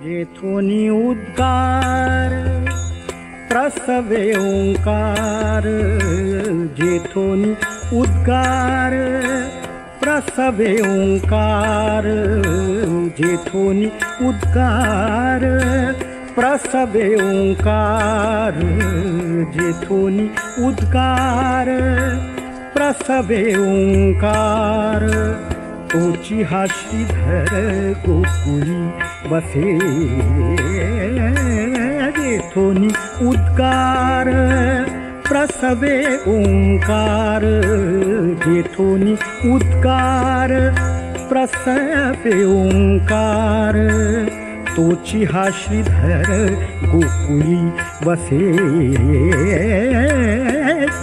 जेथोनी उद्गार प्रसवे ओंकार, जेथोनी उद्गार प्रसवे ओंकार, जेथोनी उद्गार प्रसवे ओंकार, जेथोनी उद्गार प्रसवे ओंकार, तोची हा श्रीधर गोकुळी बसे, जेथोनी उद्गार प्रसवे ओंकार, जेथोनी उद्गार प्रसवे ओंकार, तोची हा श्रीधर गोकुळी बसे,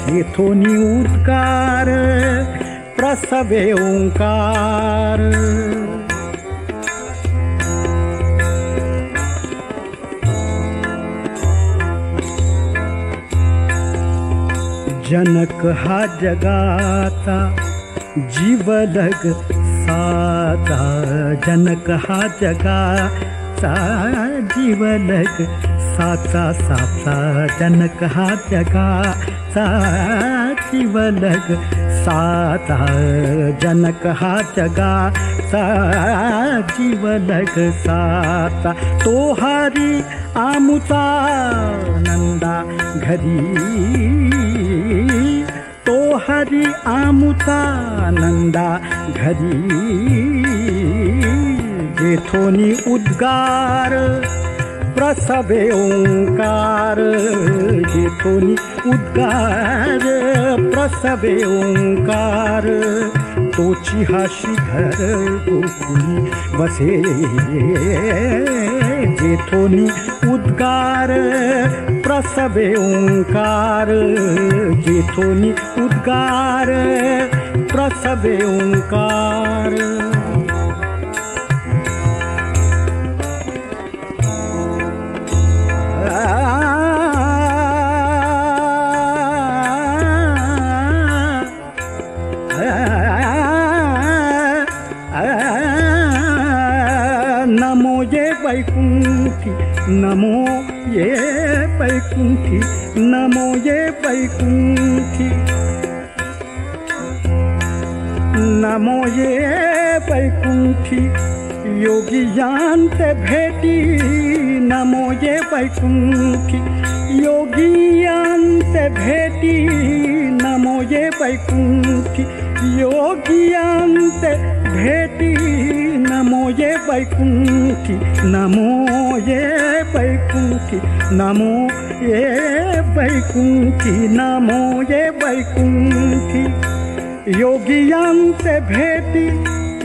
जेथोनी उद्गार प्रसवे ओंकार। जनक हा जगाचा जीवलग साचा, जनक हा जगाचा जीवलग साचा साचा, जनक हा जगाचा जीवलग साचा, जनक हा जगाचा जीवलग साचा, तो हरी आमुचा नंदा घरी, तो हरी आमुचा नंदा घरी, जेथोनी उद्गार प्रसवे ओंकार, जेथोनी उद्गार प्रसवे ओंकार, तोची हा श्रीधर गोकुळी बसे, जेथोनी उद्गार प्रसवे ओंकार, जेथोनी उद्गार प्रसवे ओंकार। नमो ये वैकुंठी, नमो ये वैकुंठी, नमो ये वैकुंठी, नमो ये वैकुंठी, योगियांते भेटी, नमो ये वैकुंठी, योगियांते भेटी, नमो ये वैकुंठी, योगियांते भेटी, नमो ये वैकुंठी, नमो ये वैकुंठी, नमो ये वैकुंठी, नमो ये वैकुंठी, योगियांते भेटी,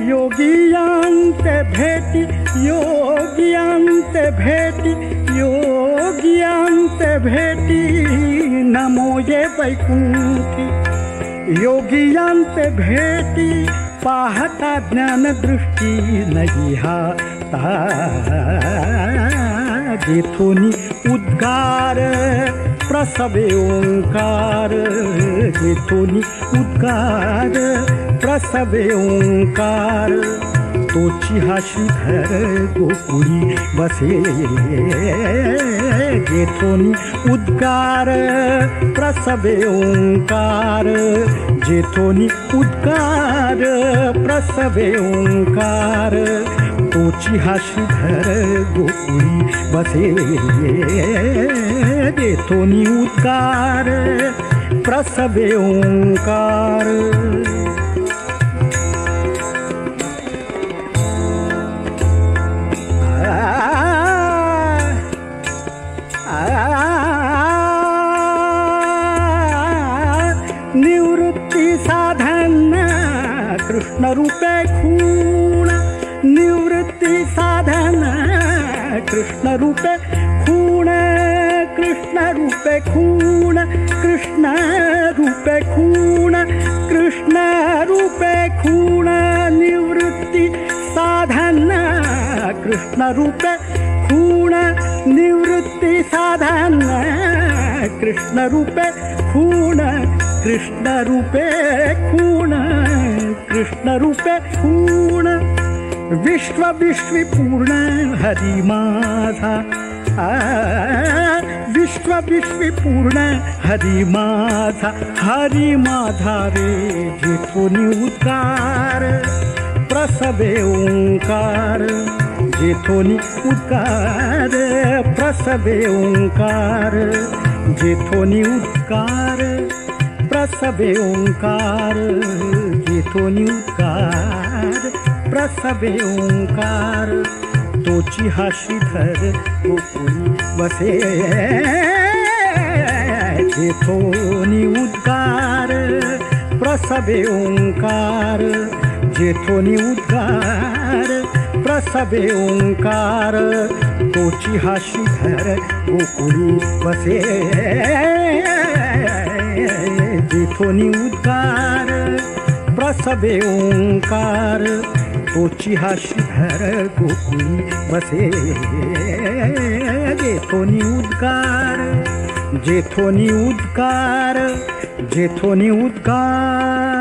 योगियांते भेटी, योगियांते भेटी, योगियांते भेटी, नमो ये वैकुंठी, योगियांते भेटी, पाहता ज्ञानदृष्टी नाही हाता, जेथोनी उद्गार प्रसवे ओंकार, जेथोनी उद्गार प्रसवे ओंकार, तोची हा श्रीधर गोकुळी बसे, जेथोनी उद्गार प्रसवे ओंकार, जेथोनी उद्गार प्रसवे ओंकार, तोची हा श्रीधर गोकुळी बसे, जेथोनी उद्गार प्रसवे ओंकार। निवृत्ती साधन कृष्ण रूपे खूण, निवृत्ती साधन कृष्ण रूपे खूण, कृष्ण रूपे खूण, कृष्ण रूपे खूण, कृष्ण रूपे खूण, निवृत्ती साधन कृष्ण रूपे खूण, निवृत्ती साधन कृष्ण रूपे खूण, कृष्ण रूपे खूण, कृष्ण रूपे खूण, विश्वी पूर्ण हरी माझा, विश्वी पूर्ण हरी माझा, हरी माझा रे जेथोनी उद्गार, प्रसवे ओंकार, जेथोनी उद्गार, प्रसवे ओंकार, जेथोनी उद्गार, प्रसवे ओंकार, जेथोनी उद्गार, प्रसवे ओंकार, तोची हाशी धर गोकुळी बसे, जेथोनी उद्गार, प्रसवे ओंकार, जेथोनी उद्गार, प्रसवे ओंकार, तोची हाशी धर गोकुळी बसे, जेथोनी उद्गार, प्रसवे ओंकार, तोची हाशी धर गोकुळी बसे, जेथोनी उद्गार, जेथोनी उद्गार, जेथोनी उद्गार.